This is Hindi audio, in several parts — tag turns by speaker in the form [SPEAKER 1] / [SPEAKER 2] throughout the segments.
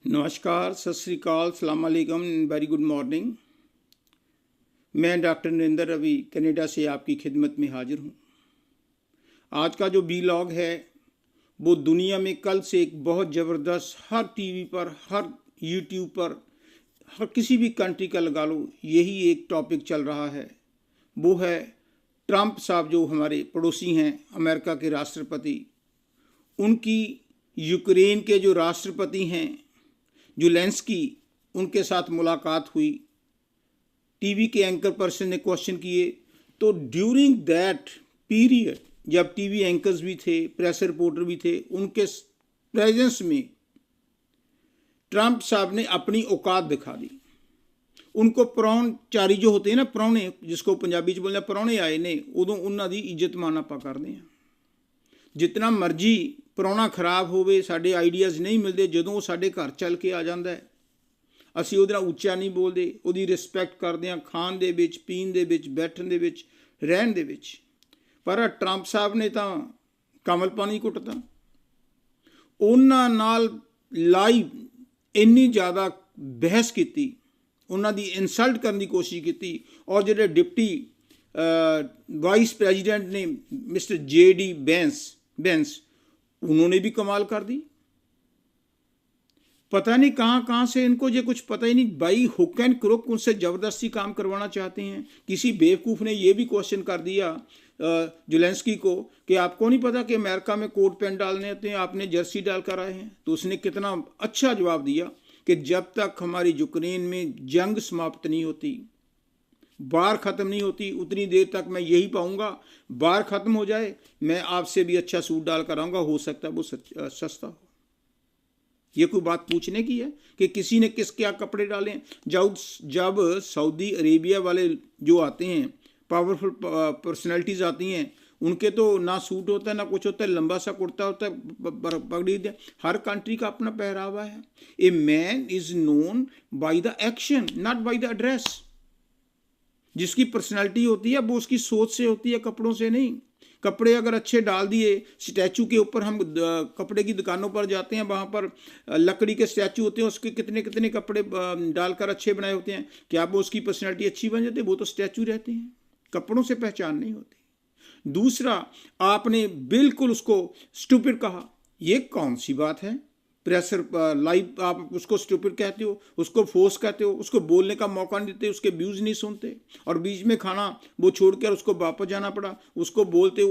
[SPEAKER 1] नमस्कार, सत श्री अकाल, सलाम अलैकुम, वेरी गुड मॉर्निंग। मैं डॉक्टर नरेंद्र रवि कनाडा से आपकी खिदमत में हाजिर हूँ। आज का जो वीलॉग है वो दुनिया में कल से एक बहुत ज़बरदस्त, हर टीवी पर, हर यूट्यूब पर, हर किसी भी कंट्री का लगा लो, यही एक टॉपिक चल रहा है। वो है ट्रंप साहब, जो हमारे पड़ोसी हैं, अमेरिका के राष्ट्रपति। उनकी यूक्रेन के जो राष्ट्रपति हैं ज़ेलेंस्की, उनके साथ मुलाकात हुई। टीवी के एंकर पर्सन ने क्वेश्चन किए, तो ड्यूरिंग दैट पीरियड जब टीवी एंकर्स भी थे, प्रेस रिपोर्टर भी थे, उनके प्रेजेंस में ट्रंप साहब ने अपनी औकात दिखा दी। उनको प्राहुणचारी जो होते हैं ना, प्राहुणे, जिसको पंजाबी च बोलते प्राहुणे आए ने, उदों उन्हां दी इज्जत मान आपां करदे हां। जितना मर्जी प्राहुणा खराब होवे, साडे आइडियाज़ नहीं मिलते, जदों वो साडे घर चल के आ जांदा है, असीं उहदे नाल उच्चा नहीं बोलते, उहदी रिस्पैक्ट करदे हां, खाण दे विच, पीण दे विच, बैठण दे विच, रहण दे विच। पर ट्रंप साहब ने तां कमल पानी घुੱਟਤਾ। उन्हां नाल लाइव इन्नी ज़्यादा बहस की, उन्हां दी इंसल्ट करने की कोशिश की। और जिहड़े डिप्टी वाइस प्रेजिडेंट ने मिस्टर JD बेंस, उन्होंने भी कमाल कर दी। पता नहीं कहाँ से इनको ये कुछ पता ही नहीं। बाई हुक एंड क्रुक उनसे ज़बरदस्ती काम करवाना चाहते हैं। किसी बेवकूफ़ ने ये भी क्वेश्चन कर दिया ज़ेलेंस्की को कि आपको नहीं पता कि अमेरिका में कोट पैंट डालने होते हैं, आपने जर्सी डाल कर आए हैं। तो उसने कितना अच्छा जवाब दिया कि जब तक हमारी यूक्रेन में जंग समाप्त नहीं होती, बार ख़त्म नहीं होती, उतनी देर तक मैं यही पाऊँगा। बार ख़त्म हो जाए, मैं आपसे भी अच्छा सूट डाल कर आऊँगा, हो सकता है वो सस्ता हो। ये कोई बात पूछने की है कि किसी ने किस क्या कपड़े डाले हैं? जब सऊदी अरेबिया वाले जो आते हैं, पावरफुल पर्सनैलिटीज़ आती हैं, उनके तो ना सूट होता है ना कुछ होता है, लंबा सा कुर्ता होता है, पगड़ी। हर कंट्री का अपना पहरावा है। A man is known by the action, not by the dress. जिसकी पर्सनालिटी होती है वो उसकी सोच से होती है, कपड़ों से नहीं। कपड़े अगर अच्छे डाल दिए, स्टैचू के ऊपर, हम कपड़े की दुकानों पर जाते हैं, वहाँ पर लकड़ी के स्टैचू होते हैं, उसके कितने कितने कपड़े डालकर अच्छे बनाए होते हैं, क्या वो उसकी पर्सनालिटी अच्छी बन जाती है? वो तो स्टैचू रहते हैं, कपड़ों से पहचान नहीं होती। दूसरा, आपने बिल्कुल उसको स्टूपिड कहा। ये कौन सी बात है? प्रेशर लाइव आप उसको स्टूपिड कहते हो, उसको फोर्स कहते हो, उसको बोलने का मौका नहीं देते, उसके व्यूज़ नहीं सुनते, और बीच में खाना वो छोड़कर उसको वापस जाना पड़ा। उसको बोलते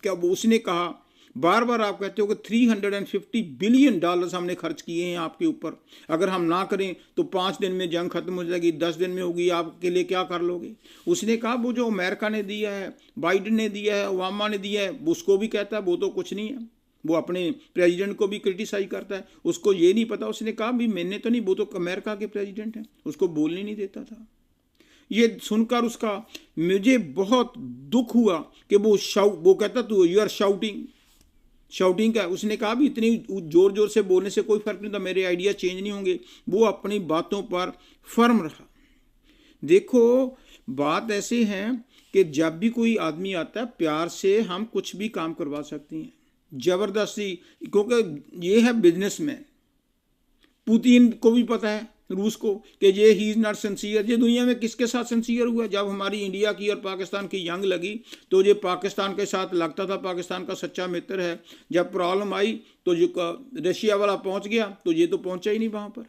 [SPEAKER 1] क्या उसने कहा, बार बार आप कहते हो कि $350 बिलियन हमने खर्च किए हैं आपके ऊपर, अगर हम ना करें तो 5 दिन में जंग खत्म हो जाएगी, 10 दिन में होगी, आपके लिए क्या कर लोगे? उसने कहा वो जो अमेरिका ने दिया है, बाइडन ने दिया है, ओबामा ने दिया है, उसको भी कहता है वो तो कुछ नहीं है। वो अपने प्रेसिडेंट को भी क्रिटिसाइज करता है। उसको ये नहीं पता, उसने कहा भी मैंने तो नहीं, वो तो अमेरिका के प्रेसिडेंट हैं, उसको बोलने नहीं देता था। ये सुनकर उसका मुझे बहुत दुख हुआ कि वो कहता तू यू आर शाउटिंग का। उसने कहा भी इतनी जोर जोर से बोलने से कोई फर्क नहीं था, मेरे आइडिया चेंज नहीं होंगे। वो अपनी बातों पर फर्म रहा। देखो, बात ऐसे है कि जब भी कोई आदमी आता है, प्यार से हम कुछ भी काम करवा सकते हैं, ज़बरदस्ती, क्योंकि ये है बिजनेसमैन। पुतिन को भी पता है, रूस को, कि ये ही इज़ नॉट सिंसियर। ये दुनिया में किसके साथ सिंसियर हुआ? जब हमारी इंडिया की और पाकिस्तान की जंग लगी तो ये पाकिस्तान के साथ लगता था, पाकिस्तान का सच्चा मित्र है। जब प्रॉब्लम आई तो जो रशिया वाला पहुंच गया, तो ये तो पहुंचा ही नहीं वहाँ पर।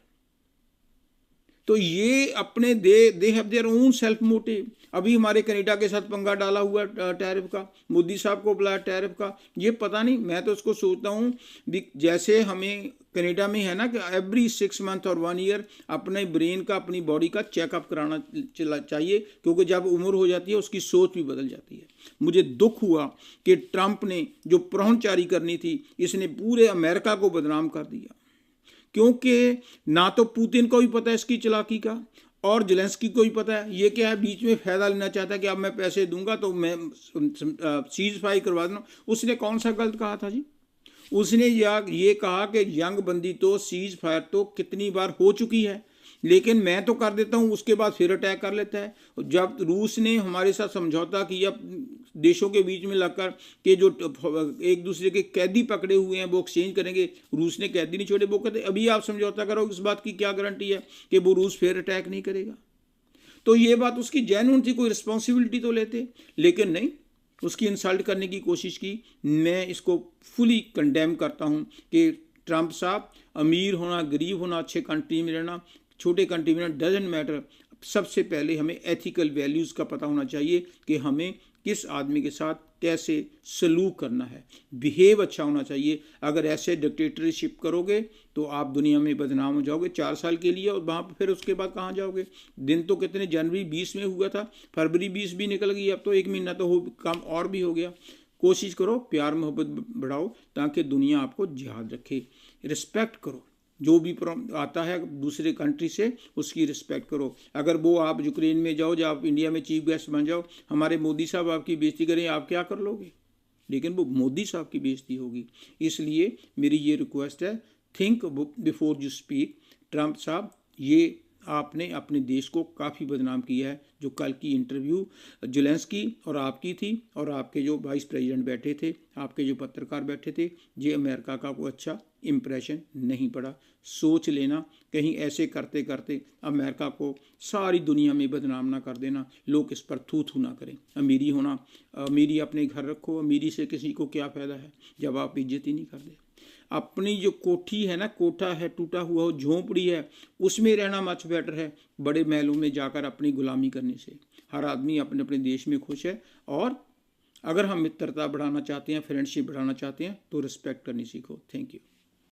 [SPEAKER 1] तो ये अपने they have their own self motive. अभी हमारे कनाडा के साथ पंगा डाला हुआ टैरिफ का, मोदी साहब को बुलाया टैरिफ का। ये पता नहीं, मैं तो उसको सोचता हूँ जैसे हमें कनाडा में है ना कि एवरी 6 मंथ और 1 ईयर अपने ब्रेन का, अपनी बॉडी का चेकअप कराना चाहिए, क्योंकि जब उम्र हो जाती है उसकी सोच भी बदल जाती है। मुझे दुख हुआ कि ट्रंप ने जो प्राहुणचारी करनी थी, इसने पूरे अमेरिका को बदनाम कर दिया। क्योंकि ना तो पुतिन को भी पता है इसकी चालाकी का, और ज़ेलेंस्की को भी पता है। ये क्या है, बीच में फ़ायदा लेना चाहता है कि अब मैं पैसे दूंगा तो मैं सीज फायर करवा दूँ। उसने कौन सा गलत कहा था जी? उसने ये कहा कि जंग बंदी तो, सीज फायर तो कितनी बार हो चुकी है। लेकिन मैं तो कर देता हूँ, उसके बाद फिर अटैक कर लेता है। और जब रूस ने हमारे साथ समझौता किया देशों के बीच में लगकर कि जो एक दूसरे के कैदी पकड़े हुए हैं वो एक्सचेंज करेंगे, रूस ने कैदी नहीं छोड़े। वो कहते अभी आप समझौता करो, इस बात की क्या गारंटी है कि वो रूस फिर अटैक नहीं करेगा। तो ये बात उसकी जेन्युइन थी, कोई रिस्पॉन्सिबिलिटी तो लेते, लेकिन नहीं, उसकी इंसल्ट करने की कोशिश की। मैं इसको फुली कंडेम करता हूँ कि ट्रंप साहब, अमीर होना, गरीब होना, अच्छे कंट्री में रहना, छोटे कंट्री में रहना, डजेंट मैटर। सबसे पहले हमें एथिकल वैल्यूज़ का पता होना चाहिए कि हमें किस आदमी के साथ कैसे सलूक करना है, बिहेव अच्छा होना चाहिए। अगर ऐसे डिक्टेटरशिप करोगे तो आप दुनिया में बदनाम हो जाओगे 4 साल के लिए, और वहाँ पर फिर उसके बाद कहाँ जाओगे। दिन तो कितने, जनवरी 20 में हुआ था, फरवरी 20 भी निकल गई, अब तो 1 महीना तो काम और भी हो गया। कोशिश करो, प्यार मोहब्बत बढ़ाओ ताकि दुनिया आपको याद रखे। रिस्पेक्ट करो, जो भी आता है दूसरे कंट्री से उसकी रिस्पेक्ट करो। अगर वो आप यूक्रेन में जाओ, या आप इंडिया में चीफ गेस्ट बन जाओ, हमारे मोदी साहब आपकी बेइज्जती करें, आप क्या कर लोगे? लेकिन वो मोदी साहब की बेइज्जती होगी। इसलिए मेरी ये रिक्वेस्ट है, think before you speak. Trump साहब, ये आपने अपने देश को काफ़ी बदनाम किया है। जो कल की इंटरव्यू ज़ेलेंस्की और आपकी थी, और आपके जो वाइस प्रेसिडेंट बैठे थे, आपके जो पत्रकार बैठे थे, ये अमेरिका का कोई अच्छा इम्प्रेशन नहीं पड़ा। सोच लेना, कहीं ऐसे करते करते अमेरिका को सारी दुनिया में बदनाम ना कर देना, लोग इस पर थू थू ना करें। अमीरी होना, अमीरी अपने घर रखो, अमीरी से किसी को क्या फ़ायदा है जब आप इज्जत ही नहीं करते। अपनी जो कोठी है ना, कोठा है टूटा हुआ, हो झोंपड़ी है, उसमें रहना मच बेटर है बड़े महलों में जाकर अपनी गुलामी करने से। हर आदमी अपने अपने देश में खुश है। और अगर हम मित्रता बढ़ाना चाहते हैं, फ्रेंडशिप बढ़ाना चाहते हैं, तो रिस्पेक्ट करनी सीखो। Thank you.